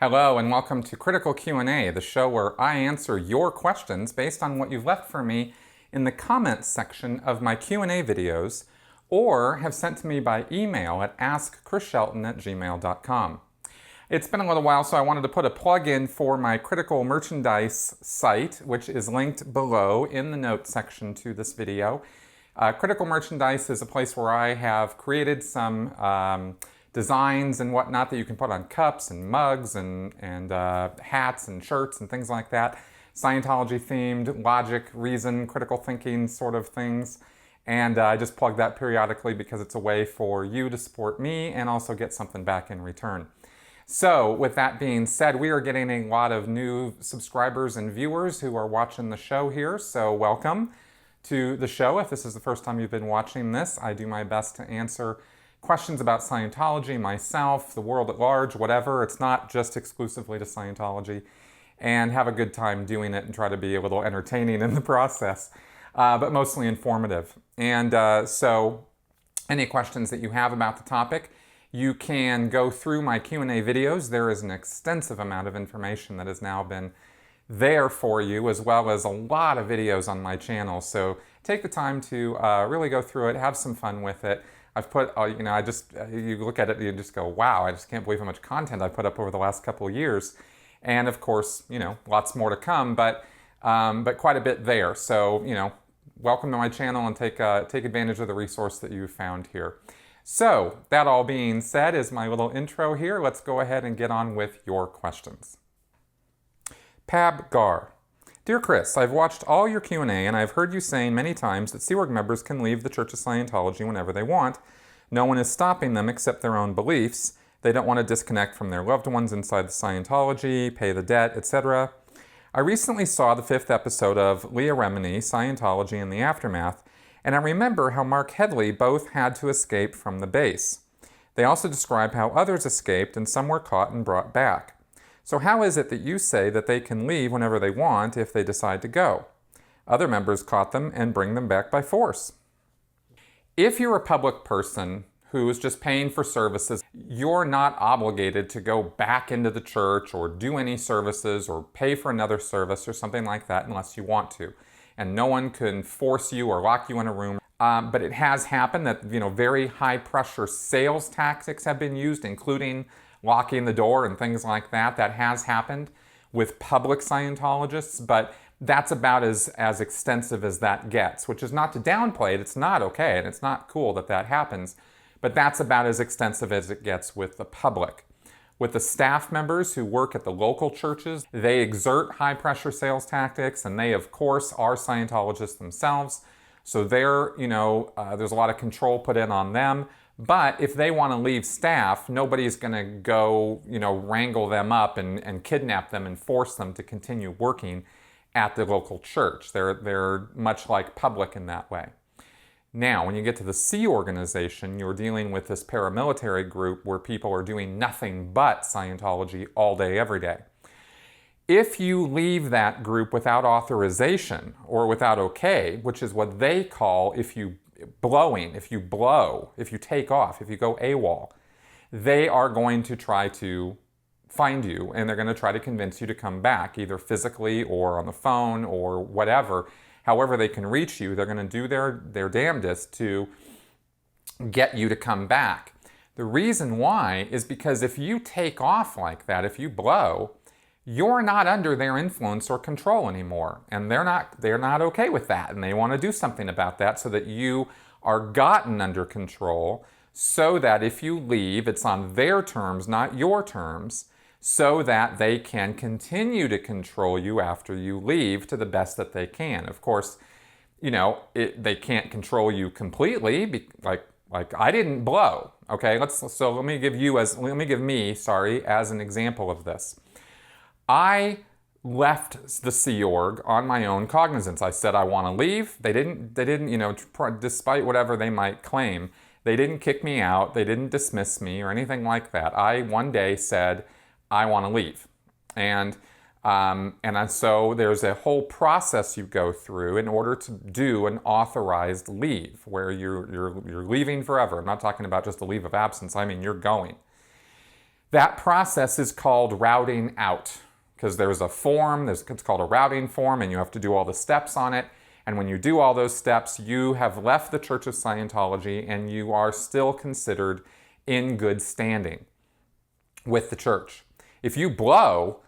Hello and welcome to Critical Q&A, the show where I answer your questions based on what you've left for me in the comments section of my Q&A videos or have sent to me by email at askchrisshelton@gmail.com. It's been a little while, so I wanted to put a plug in for my Critical Merchandise site, which is linked below in the notes section to this video. Critical Merchandise is a place where I have created some designs and whatnot that you can put on cups and mugs and hats and shirts and things like that. Scientology themed, logic, reason, critical thinking sort of things. And I just plug that periodically because it's a way for you to support me and also get something back in return. So with that being said, we are getting a lot of new subscribers and viewers who are watching the show here. So welcome to the show. If this is the first time you've been watching this, I do my best to answer questions about Scientology, myself, the world at large, whatever. It's not just exclusively to Scientology, and have a good time doing it and try to be a little entertaining in the process, but mostly informative. And so any questions that you have about the topic, you can go through my Q&A videos. There is an extensive amount of information that has now been there for you, as well as a lot of videos on my channel. So take the time to really go through it, have some fun with it. I've put, you look at it and you just go, wow, I just can't believe how much content I've put up over the last couple of years. And of course, lots more to come, but quite a bit there. So, welcome to my channel and take advantage of the resource that you found here. So, that all being said is my little intro here. Let's go ahead and get on with your questions. Pab Gar. Dear Chris, I've watched all your Q&A and I've heard you saying many times that Sea Org members can leave the Church of Scientology whenever they want. No one is stopping them except their own beliefs. They don't want to disconnect from their loved ones inside the Scientology, pay the debt, etc. I recently saw the 5th episode of Leah Remini, Scientology and the Aftermath, and I remember how Mark Headley both had to escape from the base. They also describe how others escaped and some were caught and brought back. So how is it that you say that they can leave whenever they want if they decide to go? Other members caught them and bring them back by force. If you're a public person who is just paying for services, you're not obligated to go back into the church or do any services or pay for another service or something like that unless you want to. And no one can force you or lock you in a room. But it has happened that very high pressure sales tactics have been used, including locking the door and things like that. That has happened with public Scientologists, but that's about as extensive as that gets, which is not to downplay it. It's not okay, and it's not cool that that happens, but that's about as extensive as it gets with the public. With the staff members who work at the local churches, they exert high-pressure sales tactics, and they, of course, are Scientologists themselves, so there's a lot of control put in on them. But if they want to leave staff, nobody's going to go, wrangle them up and kidnap them and force them to continue working at the local church. They're much like public in that way. Now, when you get to the Sea organization, you're dealing with this paramilitary group where people are doing nothing but Scientology all day, every day. If you leave that group without authorization or without okay, which is what they call if you take off, if you go AWOL, they are going to try to find you and they're going to try to convince you to come back, either physically or on the phone or whatever. However they can reach you, they're going to do their damnedest to get you to come back. The reason why is because if you take off like that, if you blow, you're not under their influence or control anymore. And they're not okay with that. And they want to do something about that so that you are gotten under control, so that if you leave, it's on their terms, not your terms, so that they can continue to control you after you leave to the best that they can. Of course, they can't control you completely, like I didn't blow. Okay, let me give me as an example of this. I left the Sea Org on my own cognizance. I said I want to leave. They didn't, despite whatever they might claim, they didn't kick me out. They didn't dismiss me or anything like that. I one day said I want to leave, and so there's a whole process you go through in order to do an authorized leave, where you're leaving forever. I'm not talking about just a leave of absence. I mean you're going. That process is called routing out, because there's a form, it's called a routing form, and you have to do all the steps on it. And when you do all those steps, you have left the Church of Scientology and you are still considered in good standing with the church. If you blow,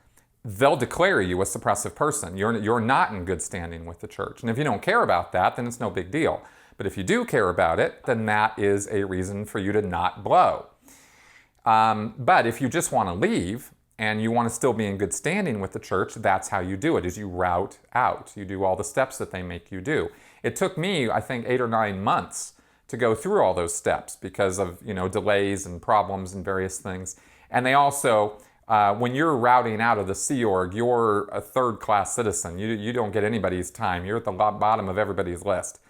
they'll declare you a suppressive person. You're not in good standing with the church. And if you don't care about that, then it's no big deal. But if you do care about it, then that is a reason for you to not blow. But if you just want to leave and you want to still be in good standing with the church, that's how you do it, is you route out. You do all the steps that they make you do. It took me, I think, 8 or 9 months to go through all those steps because of, delays and problems and various things. And they also, when you're routing out of the Sea Org, you're a third-class citizen. You don't get anybody's time. You're at the bottom of everybody's list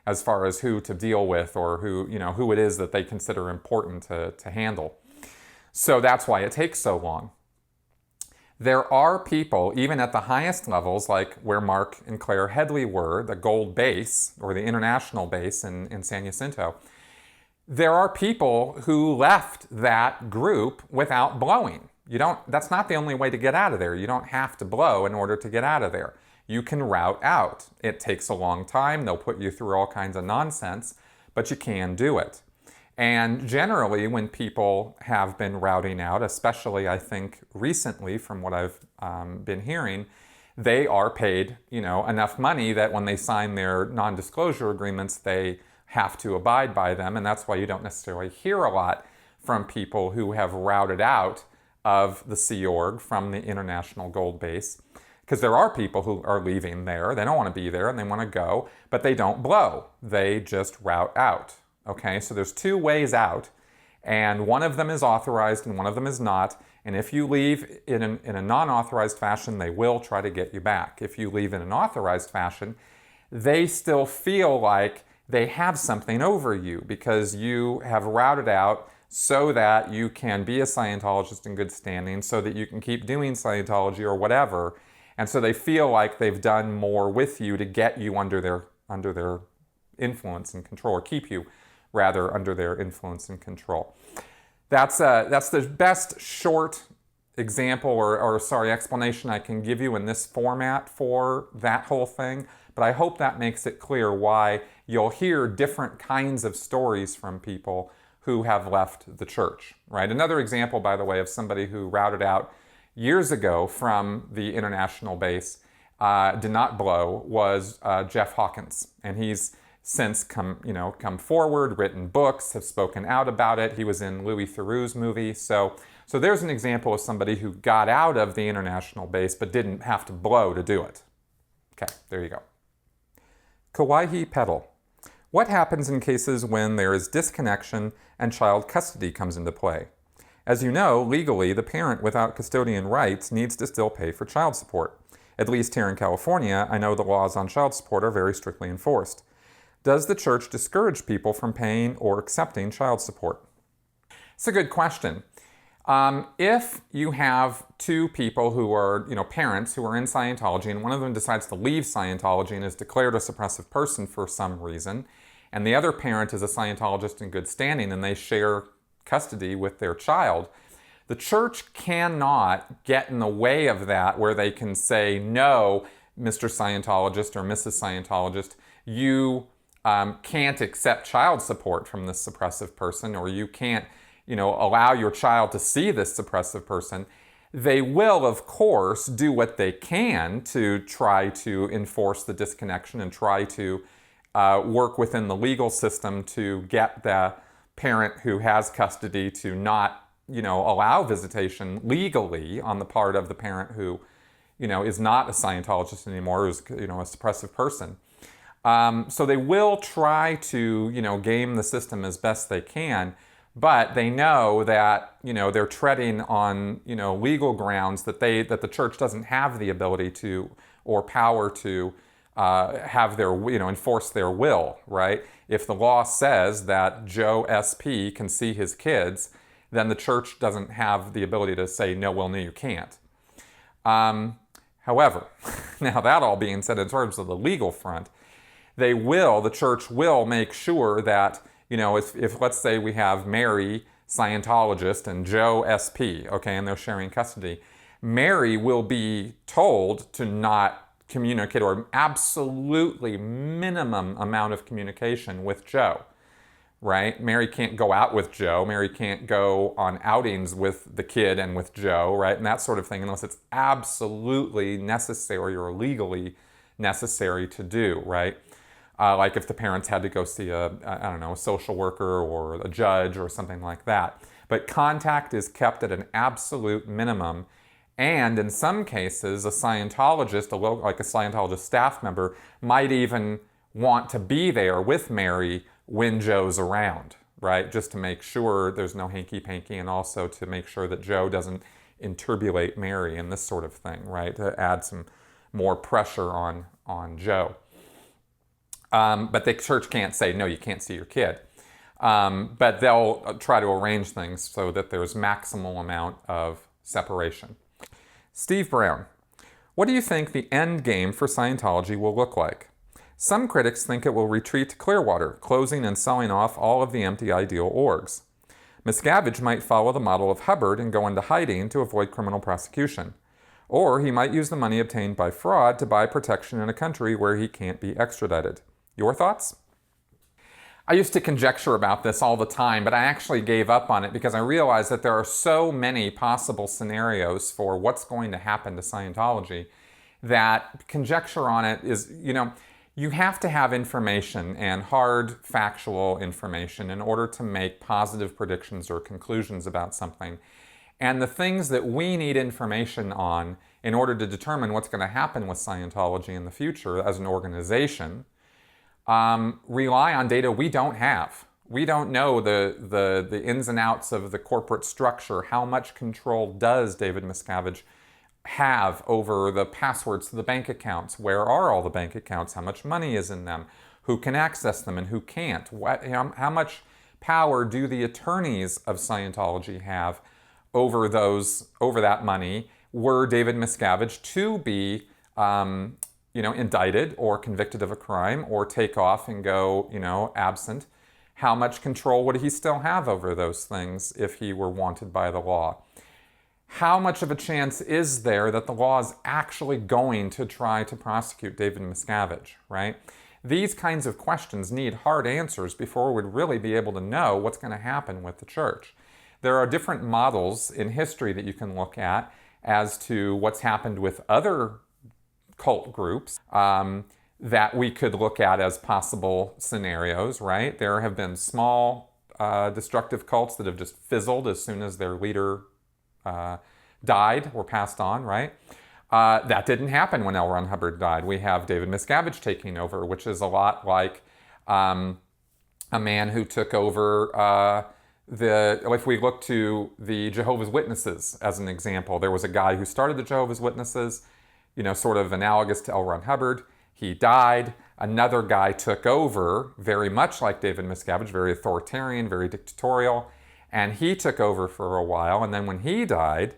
as far as who to deal with or who it is that they consider important to handle. So that's why it takes so long. There are people, even at the highest levels, like where Mark and Claire Headley were, the gold base, or the international base in San Jacinto, there are people who left that group without blowing. That's not the only way to get out of there. You don't have to blow in order to get out of there. You can route out. It takes a long time. They'll put you through all kinds of nonsense, but you can do it. And generally, when people have been routing out, especially I think recently from what I've been hearing, they are paid, enough money that when they sign their non-disclosure agreements, they have to abide by them. And that's why you don't necessarily hear a lot from people who have routed out of the Sea Org from the International Gold Base. Because there are people who are leaving there. They don't want to be there and they want to go, but they don't blow. They just route out. Okay, so there's 2 ways out, and one of them is authorized and one of them is not. And if you leave in a non-authorized fashion, they will try to get you back. If you leave in an authorized fashion, they still feel like they have something over you because you have routed out so that you can be a Scientologist in good standing, so that you can keep doing Scientology or whatever. And so they feel like they've done more with you to get you under their influence and control, or keep you rather under their influence and control. That's the best short example or explanation I can give you in this format for that whole thing. But I hope that makes it clear why you'll hear different kinds of stories from people who have left the church, right? Another example, by the way, of somebody who routed out years ago from the international base, did not blow, was Jeff Hawkins. And he's since come forward, written books, have spoken out about it. He was in Louis Theroux's movie. So there's an example of somebody who got out of the international base but didn't have to blow to do it. Okay, there you go. Kauai Petal. What happens in cases when there is disconnection and child custody comes into play? As you know, legally, the parent without custodian rights needs to still pay for child support. At least here in California, I know the laws on child support are very strictly enforced. Does the church discourage people from paying or accepting child support? It's a good question. If you have 2 people who are, parents who are in Scientology, and one of them decides to leave Scientology and is declared a suppressive person for some reason, and the other parent is a Scientologist in good standing and they share custody with their child, the church cannot get in the way of that where they can say, no, Mr. Scientologist or Mrs. Scientologist, you can't accept child support from this suppressive person, or you can't, allow your child to see this suppressive person. They will, of course, do what they can to try to enforce the disconnection and try to work within the legal system to get the parent who has custody to not, allow visitation legally on the part of the parent who, is not a Scientologist anymore, who's, a suppressive person. So they will try to, game the system as best they can, but they know that, they're treading on, legal grounds that the church doesn't have the ability to or power to have their, enforce their will, right? If the law says that Joe SP can see his kids, then the church doesn't have the ability to say, no, well, no, you can't. However, now that all being said, in terms of the legal front, the church will make sure that, if let's say we have Mary Scientologist and Joe SP, okay, and they're sharing custody, Mary will be told to not communicate, or absolutely minimum amount of communication with Joe, right? Mary can't go out with Joe. Mary can't go on outings with the kid and with Joe, right? And that sort of thing, unless it's absolutely necessary or legally necessary to do, right? Like if the parents had to go see I don't know, a social worker or a judge or something like that. But contact is kept at an absolute minimum. And in some cases, a Scientologist, like a Scientologist staff member, might even want to be there with Mary when Joe's around, right? Just to make sure there's no hanky-panky, and also to make sure that Joe doesn't interbulate Mary and this sort of thing, right? To add some more pressure on Joe. But the church can't say, no, you can't see your kid. But they'll try to arrange things so that there's maximal amount of separation. Steve Brown, what do you think the end game for Scientology will look like? Some critics think it will retreat to Clearwater, closing and selling off all of the empty ideal orgs. Miscavige might follow the model of Hubbard and go into hiding to avoid criminal prosecution. Or he might use the money obtained by fraud to buy protection in a country where he can't be extradited. Your thoughts? I used to conjecture about this all the time, but I actually gave up on it because I realized that there are so many possible scenarios for what's going to happen to Scientology that conjecture on it is, you have to have information, and hard factual information, in order to make positive predictions or conclusions about something. And the things that we need information on in order to determine what's going to happen with Scientology in the future as an organization rely on data we don't have. We don't know the ins and outs of the corporate structure. How much control does David Miscavige have over the passwords to the bank accounts? Where are all the bank accounts? How much money is in them? Who can access them and who can't? How much power do the attorneys of Scientology have over that money were David Miscavige to be indicted or convicted of a crime, or take off and go, absent? How much control would he still have over those things if he were wanted by the law? How much of a chance is there that the law is actually going to try to prosecute David Miscavige, right? These kinds of questions need hard answers before we'd really be able to know what's going to happen with the church. There are different models in history that you can look at as to what's happened with other cult groups that we could look at as possible scenarios, right? There have been small destructive cults that have just fizzled as soon as their leader died or passed on, right? That didn't happen when L. Ron Hubbard died. We have David Miscavige taking over, which is a lot like a man who took over if we look to the Jehovah's Witnesses as an example. There was a guy who started the Jehovah's Witnesses, sort of analogous to L. Ron Hubbard. He died. Another guy took over, very much like David Miscavige, very authoritarian, very dictatorial, and he took over for a while. And then when he died,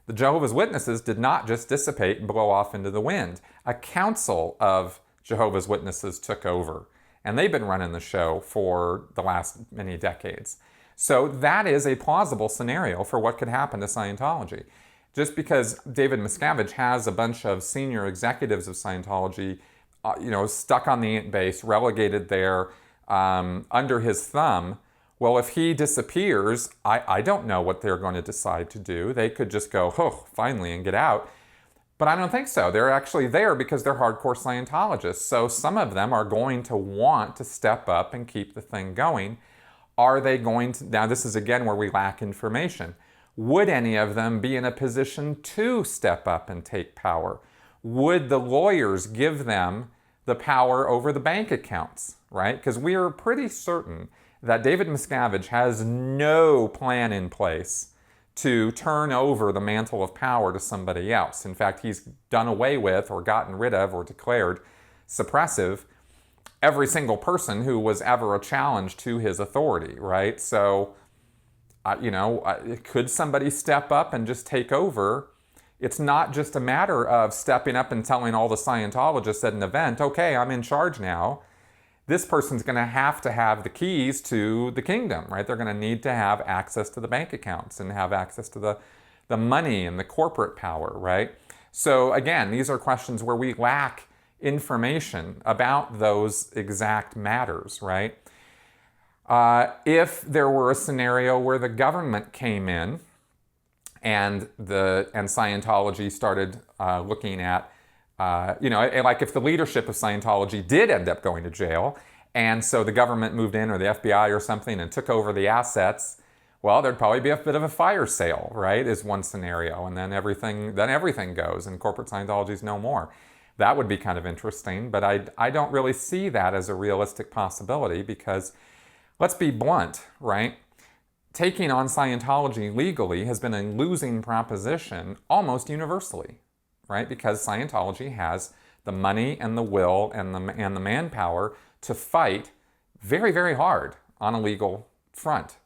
the Jehovah's Witnesses did not just dissipate and blow off into the wind. A council of Jehovah's Witnesses took over, and they've been running the show for the last many decades. So that is a plausible scenario for what could happen to Scientology. Just because David Miscavige has a bunch of senior executives of Scientology, stuck on the ant base, relegated there under his thumb, well, if he disappears, I don't know what they're going to decide to do. They could just go, finally, and get out. But I don't think so. They're actually there because they're hardcore Scientologists. So some of them are going to want to step up and keep the thing going. Are they going to? Now, this is again where we lack information. Would any of them be in a position to step up and take power? Would the lawyers give them the power over the bank accounts, right? Because we are pretty certain that David Miscavige has no plan in place to turn over the mantle of power to somebody else. In fact, he's done away with or gotten rid of or declared suppressive every single person who was ever a challenge to his authority, right? So, could somebody step up and just take over? It's not just a matter of stepping up and telling all the Scientologists at an event, okay, I'm in charge now. this person's going to have the keys to the kingdom, right? They're going to need to have access to the bank accounts and have access to the money and the corporate power, right? So again, these are questions where we lack information about those exact matters, right? If there were a scenario where the government came in and Scientology started looking at, like if the leadership of Scientology did end up going to jail, and so the government moved in, or the FBI or something, and took over the assets, well, there'd probably be a bit of a fire sale, right, is one scenario, and then everything goes, and corporate Scientology's no more. That would be kind of interesting, but I don't really see that as a realistic possibility because, let's be blunt, right? Taking on Scientology legally has been a losing proposition almost universally, right? Because Scientology has the money and the will and the manpower to fight very, very hard on a legal front.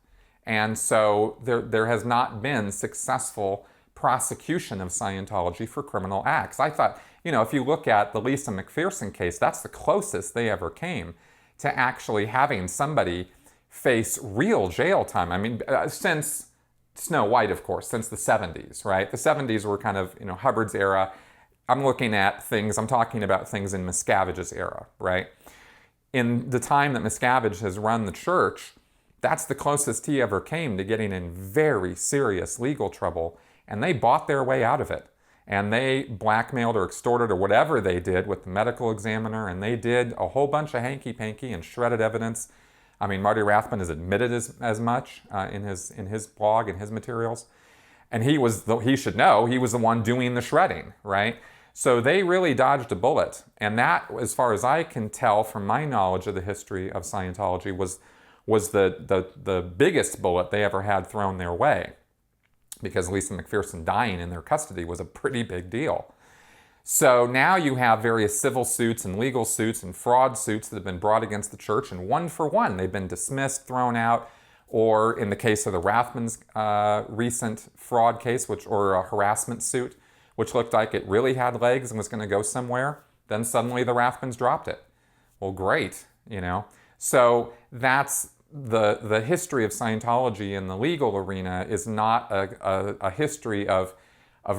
And so there has not been successful prosecution of Scientology for criminal acts. I thought, if you look at the Lisa McPherson case, that's the closest they ever came to actually having somebody face real jail time. I mean, since Snow White, of course, since the 70s, right? The 70s were kind of, Hubbard's era. I'm talking about things in Miscavige's era, right? In the time that Miscavige has run the church, that's the closest he ever came to getting in very serious legal trouble, and they bought their way out of it. And they blackmailed or extorted or whatever they did with the medical examiner, and they did a whole bunch of hanky-panky and shredded evidence. I mean, Marty Rathbun has admitted as much in his blog and his materials. And he should know, he was the one doing the shredding, right? So they really dodged a bullet. And that, as far as I can tell from my knowledge of the history of Scientology, was the biggest bullet they ever had thrown their way. Because Lisa McPherson dying in their custody was a pretty big deal. So now you have various civil suits and legal suits and fraud suits that have been brought against the church, and one for one, they've been dismissed, thrown out, or in the case of the Rathbun's recent fraud case, or a harassment suit, which looked like it really had legs and was going to go somewhere, then suddenly the Rathbuns dropped it. Well, great, So that's the history of Scientology in the legal arena is not a history of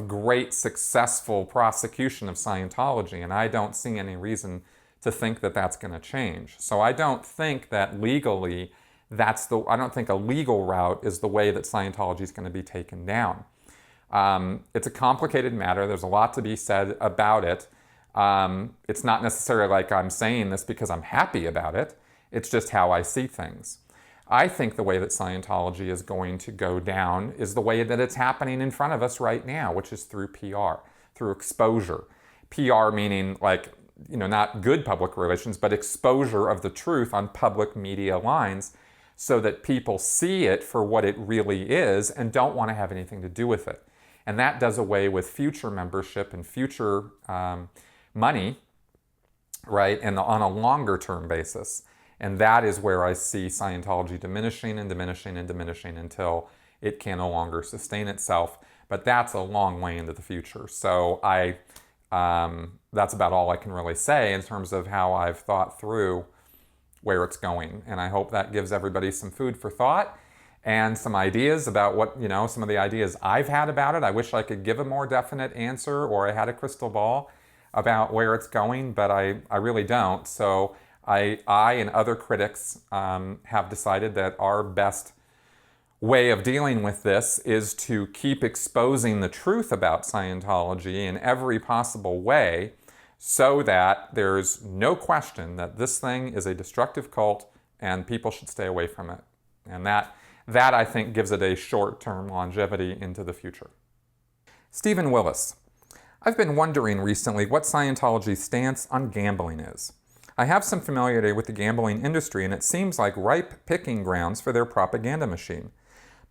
great successful prosecution of Scientology, and I don't see any reason to think that that's going to change. So I don't think that legally I don't think a legal route is the way that Scientology is going to be taken down. It's a complicated matter. There's a lot to be said about it. It's not necessarily like I'm saying this because I'm happy about it. It's just how I see things. I think the way that Scientology is going to go down is the way that it's happening in front of us right now, which is through PR, through exposure. PR meaning not good public relations, but exposure of the truth on public media lines so that people see it for what it really is and don't want to have anything to do with it. And that does away with future membership and future money, right, and on a longer term basis. And that is where I see Scientology diminishing and diminishing and diminishing until it can no longer sustain itself. But that's a long way into the future. So that's about all I can really say in terms of how I've thought through where it's going. And I hope that gives everybody some food for thought and some ideas about what, some of the ideas I've had about it. I wish I could give a more definite answer, or I had a crystal ball about where it's going, but I really don't. So I and other critics have decided that our best way of dealing with this is to keep exposing the truth about Scientology in every possible way so that there's no question that this thing is a destructive cult and people should stay away from it. And that I think gives it a short-term longevity into the future. Stephen Willis. I've been wondering recently what Scientology's stance on gambling is. I have some familiarity with the gambling industry, and it seems like ripe picking grounds for their propaganda machine.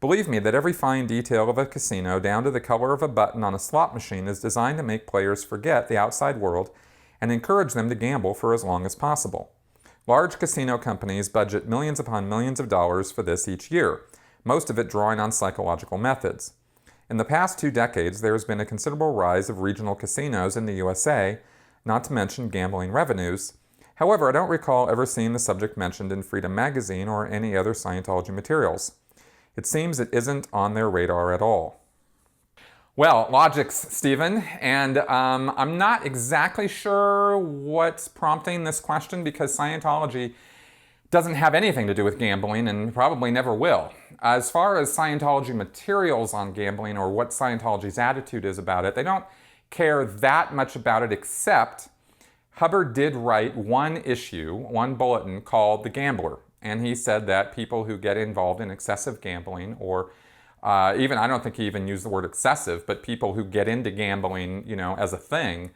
Believe me that every fine detail of a casino, down to the color of a button on a slot machine, is designed to make players forget the outside world and encourage them to gamble for as long as possible. Large casino companies budget millions upon millions of dollars for this each year, most of it drawing on psychological methods. In the past 2 decades, there has been a considerable rise of regional casinos in the USA, not to mention gambling revenues, However, I don't recall ever seeing the subject mentioned in Freedom Magazine or any other Scientology materials. It seems it isn't on their radar at all. Well, logics, Stephen, and I'm not exactly sure what's prompting this question because Scientology doesn't have anything to do with gambling and probably never will. As far as Scientology materials on gambling or what Scientology's attitude is about it, they don't care that much about it, except Hubbard did write one issue, one bulletin called The Gambler. And he said that people who get involved in excessive gambling, or even, I don't think he even used the word excessive, but people who get into gambling, as a thing,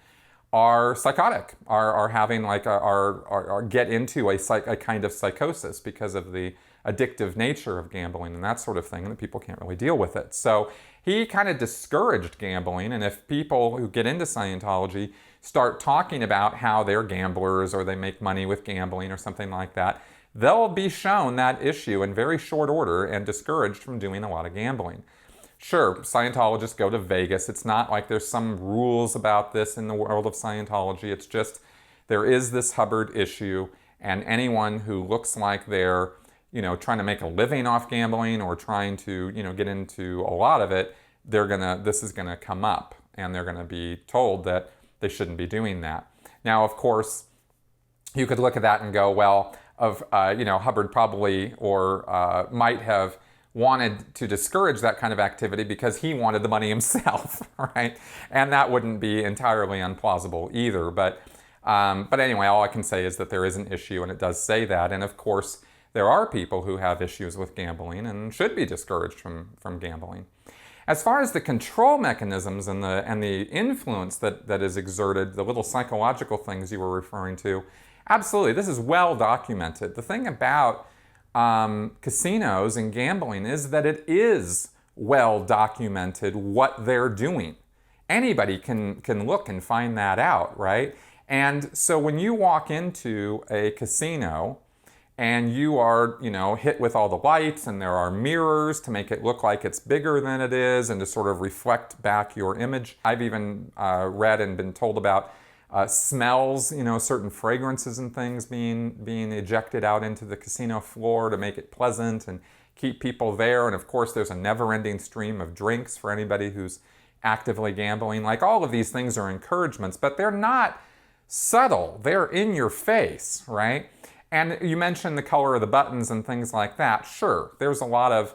are psychotic, are having like are get into a kind of psychosis because of the addictive nature of gambling and that sort of thing, and that people can't really deal with it. So he kind of discouraged gambling, and if people who get into Scientology start talking about how they're gamblers or they make money with gambling or something like that, they'll be shown that issue in very short order and discouraged from doing a lot of gambling. Sure, Scientologists go to Vegas. It's not like there's some rules about this in the world of Scientology. It's just there is this Hubbard issue, and anyone who looks like they're, trying to make a living off gambling or trying to, get into a lot of it, this is gonna come up, and they're gonna be told that they shouldn't be doing that. Now, of course, you could look at that and go, well, Hubbard probably or might have wanted to discourage that kind of activity because he wanted the money himself, right? And that wouldn't be entirely unplausible either. But anyway, all I can say is that there is an issue, and it does say that. And of course, there are people who have issues with gambling and should be discouraged from gambling. As far as the control mechanisms and the influence that is exerted, the little psychological things you were referring to, absolutely, this is well documented. The thing about casinos and gambling is that it is well documented what they're doing. Anybody can look and find that out, right? And so when you walk into a casino and you are, hit with all the lights and there are mirrors to make it look like it's bigger than it is and to sort of reflect back your image. I've even read and been told about smells, certain fragrances and things being ejected out into the casino floor to make it pleasant and keep people there. And of course, there's a never-ending stream of drinks for anybody who's actively gambling. Like, all of these things are encouragements, but they're not subtle. They're in your face, right? And you mentioned the color of the buttons and things like that. Sure, there's a lot of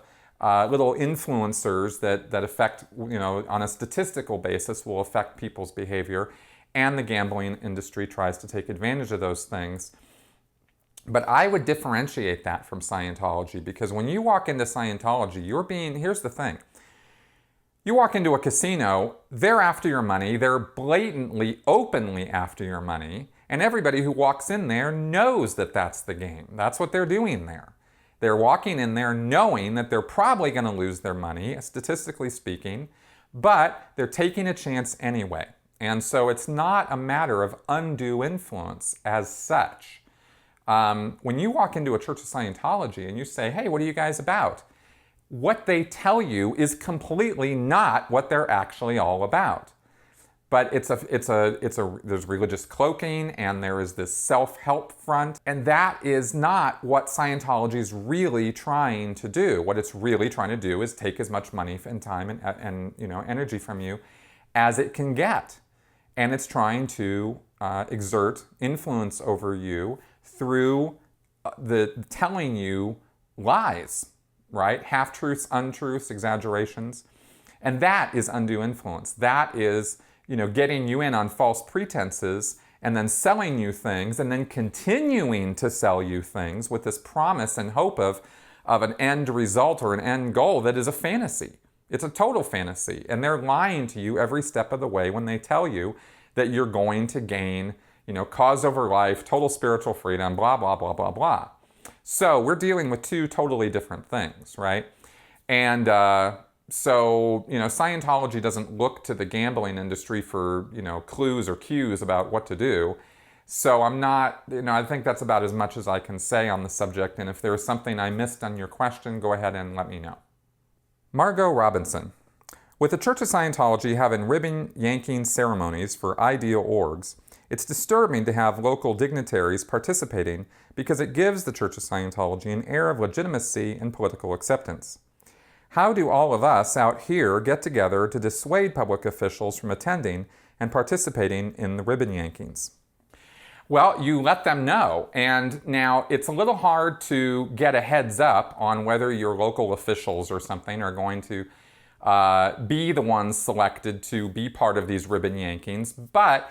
little influencers that affect, on a statistical basis, will affect people's behavior. And the gambling industry tries to take advantage of those things. But I would differentiate that from Scientology, because when you walk into Scientology, here's the thing. You walk into a casino, they're after your money, they're blatantly, openly after your money, and everybody who walks in there knows that that's the game. That's what they're doing there. They're walking in there knowing that they're probably going to lose their money, statistically speaking, but they're taking a chance anyway. And so it's not a matter of undue influence as such. When you walk into a Church of Scientology and you say, hey, what are you guys about? What they tell you is completely not what they're actually all about. But there's religious cloaking, and there is this self-help front, and that is not what Scientology is really trying to do. What it's really trying to do is take as much money and time and energy from you as it can get. And it's trying to exert influence over you through telling you lies, right? Half-truths, untruths, exaggerations. And that is undue influence. That is, getting you in on false pretenses and then selling you things and then continuing to sell you things with this promise and hope of an end result or an end goal that is a fantasy. It's a total fantasy. And they're lying to you every step of the way when they tell you that you're going to gain, cause over life, total spiritual freedom, blah, blah, blah, blah, blah. So we're dealing with two totally different things, right? And so Scientology doesn't look to the gambling industry for, clues or cues about what to do. So I'm not, I think that's about as much as I can say on the subject. And if there's something I missed on your question, go ahead and let me know. Margot Robinson. With the Church of Scientology having ribbon yanking ceremonies for ideal orgs, It's disturbing to have local dignitaries participating because it gives the Church of Scientology an air of legitimacy and political acceptance. How do all of us out here get together to dissuade public officials from attending and participating in the ribbon yankings? Well, you let them know. And now it's a little hard to get a heads up on whether your local officials or something are going to be the ones selected to be part of these ribbon yankings. But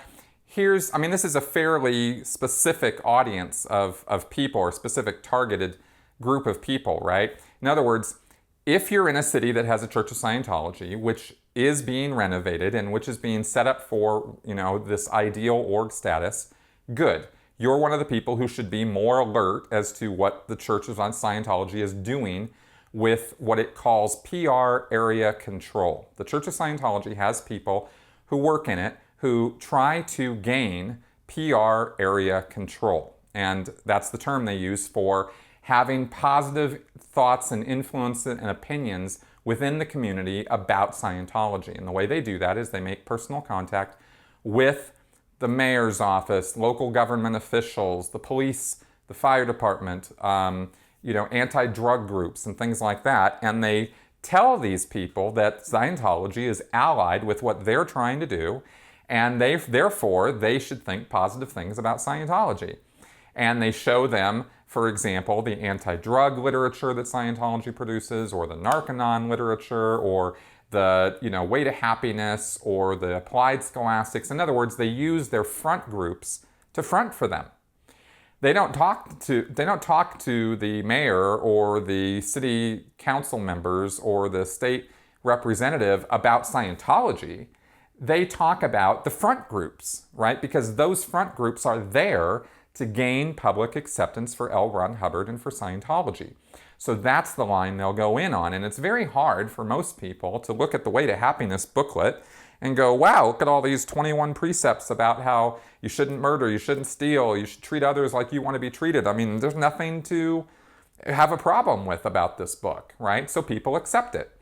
this is a fairly specific audience of people, or specific targeted group of people, right? In other words, if you're in a city that has a Church of Scientology, which is being renovated and which is being set up for, this ideal org status, good. You're one of the people who should be more alert as to what the Church of Scientology is doing with what it calls PR area control. The Church of Scientology has people who work in it who try to gain PR area control. And that's the term they use for having positive thoughts and influence and opinions within the community about Scientology. And the way they do that is they make personal contact with the mayor's office, local government officials, the police, the fire department, anti-drug groups and things like that. And they tell these people that Scientology is allied with what they're trying to do, and therefore they should think positive things about Scientology. And they show them, for example, the anti-drug literature that Scientology produces, or the Narconon literature, or the Way to Happiness, or the Applied Scholastics. In other words, they use their front groups to front for them. They don't talk to the mayor or the city council members or the state representative about Scientology. They talk about the front groups, right? Because those front groups are there to gain public acceptance for L. Ron Hubbard and for Scientology. So that's the line they'll go in on. And it's very hard for most people to look at the Way to Happiness booklet and go, wow, look at all these 21 precepts about how you shouldn't murder, you shouldn't steal, you should treat others like you want to be treated. There's nothing to have a problem with about this book, right? So people accept it.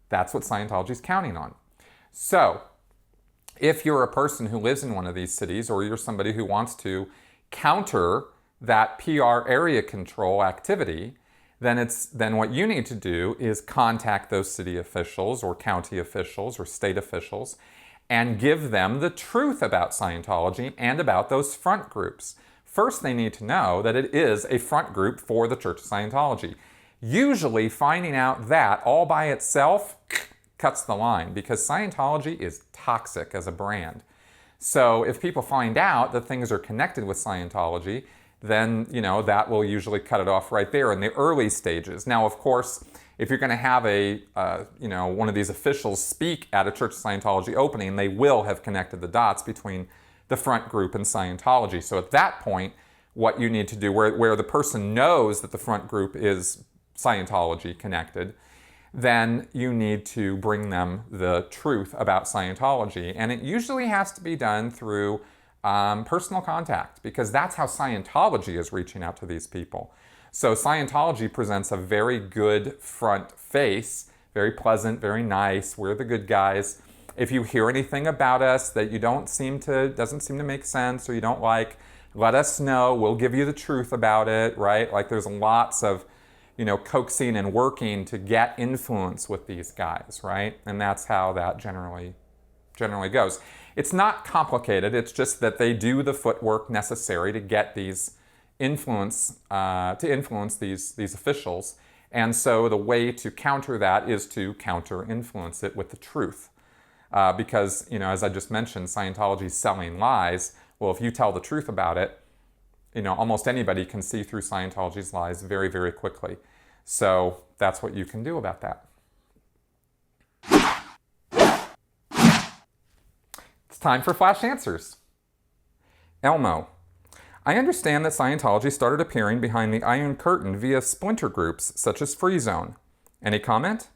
That's what Scientology's counting on. So if you're a person who lives in one of these cities, or you're somebody who wants to counter that PR area control activity, then what you need to do is contact those city officials or county officials or state officials and give them the truth about Scientology and about those front groups. First, they need to know that it is a front group for the Church of Scientology. Usually, finding out that all by itself cuts the line, because Scientology is toxic as a brand. So if people find out that things are connected with Scientology, then, that will usually cut it off right there in the early stages. Now, of course, if you're going to have one of these officials speak at a Church of Scientology opening, they will have connected the dots between the front group and Scientology. So at that point, what you need to do, where the person knows that the front group is Scientology connected, then you need to bring them the truth about Scientology. And it usually has to be done through personal contact, because that's how Scientology is reaching out to these people. So Scientology presents a very good front face, very pleasant, very nice. We're the good guys. If you hear anything about us that you doesn't seem to make sense, or you don't like, let us know. We'll give you the truth about it, right? Like, there's lots of coaxing and working to get influence with these guys, right? And that's how that generally goes. It's not complicated. It's just that they do the footwork necessary to get these influence these officials. And so the way to counter that is to counter-influence it with the truth. Because, as I just mentioned, Scientology's selling lies. Well, if you tell the truth about it, almost anybody can see through Scientology's lies very, very quickly. So that's what you can do about that. It's time for Flash Answers. Elmo. I understand that Scientology started appearing behind the Iron Curtain via splinter groups such as Free Zone. Any comment?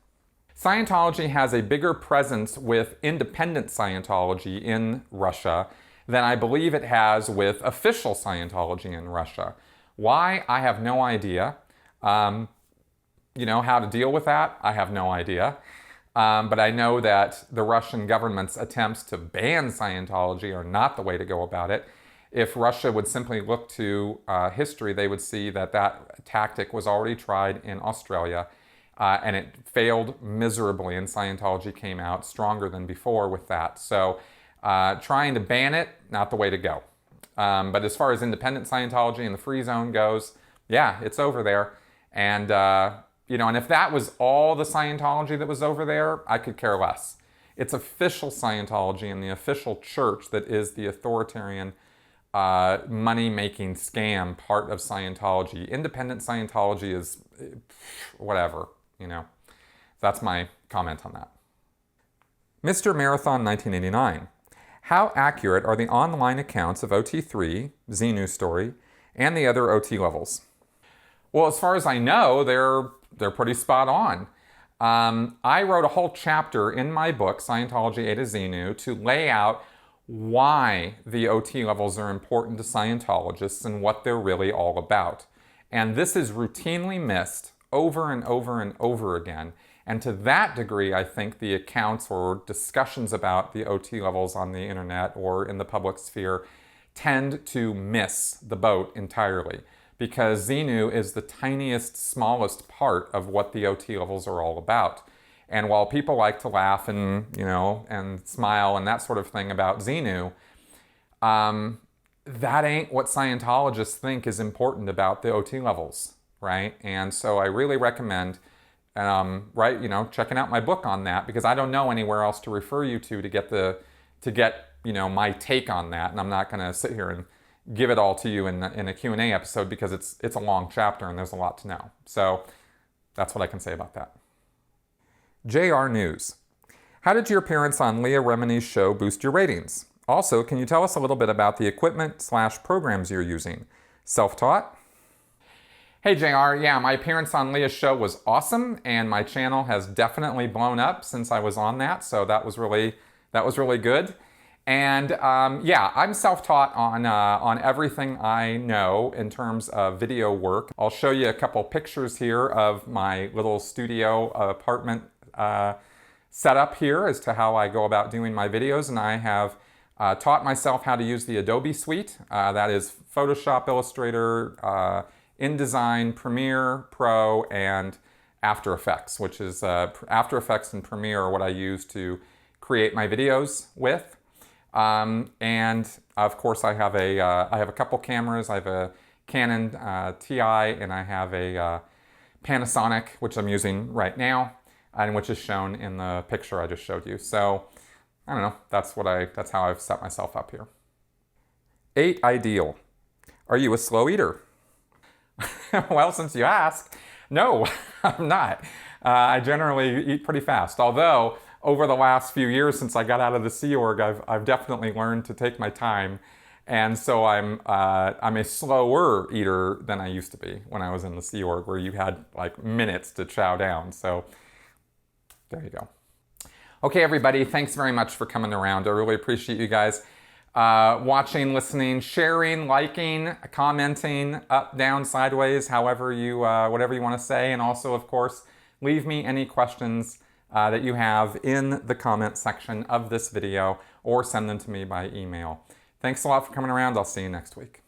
Scientology has a bigger presence with independent Scientology in Russia than I believe it has with official Scientology in Russia. Why? I have no idea. How to deal with that? I have no idea. But I know that the Russian government's attempts to ban Scientology are not the way to go about it. if Russia would simply look to history, they would see that that tactic was already tried in Australia, and it failed miserably, and Scientology came out stronger than before with that. So trying to ban it, not the way to go. But as far as independent Scientology and the free zone goes, yeah, it's over there. And, you know, and if that was all the Scientology that was over there, I could care less. It's official Scientology and the official church that is the authoritarian money-making scam part of Scientology. Independent Scientology is whatever, you know. That's my comment on that. Mr. Marathon 1989. How accurate are the online accounts of OT3, Xenu story, and the other OT levels? Well, as far as I know, they're pretty spot on. I wrote a whole chapter in my book, Scientology A to Xenu, to lay out why the OT levels are important to Scientologists and what they're really all about. And this is routinely missed over and over and over again. And to that degree, I think the accounts or discussions about the OT levels on the internet or in the public sphere tend to miss the boat entirely, because Xenu is the tiniest, smallest part of what the OT levels are all about. And while people like to laugh and, you know, and smile and that sort of thing about Xenu, that ain't what Scientologists think is important about the OT levels, right? And so I really recommend, right, you know, checking out my book on that, because I don't know anywhere else to refer you to get, you know, my take on that. And I'm not going to sit here and give it all to you in a Q&A episode, because it's a long chapter and there's a lot to know. So that's what I can say about that. JR News. How did your appearance on Leah Remini's show boost your ratings? Also, can you tell us a little bit about the equipment/programs you're using? Self-taught? Hey JR, yeah, my appearance on Leah's show was awesome, and my channel has definitely blown up since I was on that, so that was really good. And yeah, I'm self-taught on everything I know in terms of video work. I'll show you a couple pictures here of my little studio apartment setup here as to how I go about doing my videos, and I have taught myself how to use the Adobe suite. That is Photoshop, Illustrator, InDesign, Premiere Pro, and After Effects, which is After Effects and Premiere are what I use to create my videos with. And of course I have a couple cameras. I have a Canon TI, and I have a Panasonic, which I'm using right now, and which is shown in the picture I just showed you. So I don't know, that's how I've set myself up here. 8 Ideal. Are you a slow eater? Well, since you ask, no, I'm not. I generally eat pretty fast, although over the last few years since I got out of the Sea Org, I've definitely learned to take my time, and so I'm a slower eater than I used to be when I was in the Sea Org, where you had like minutes to chow down. So there you go. Okay, everybody, thanks very much for coming around. I really appreciate you guys watching, listening, sharing, liking, commenting, up, down, sideways, however you, whatever you want to say. And also, of course, leave me any questions that you have in the comment section of this video, or send them to me by email. Thanks a lot for coming around. I'll see you next week.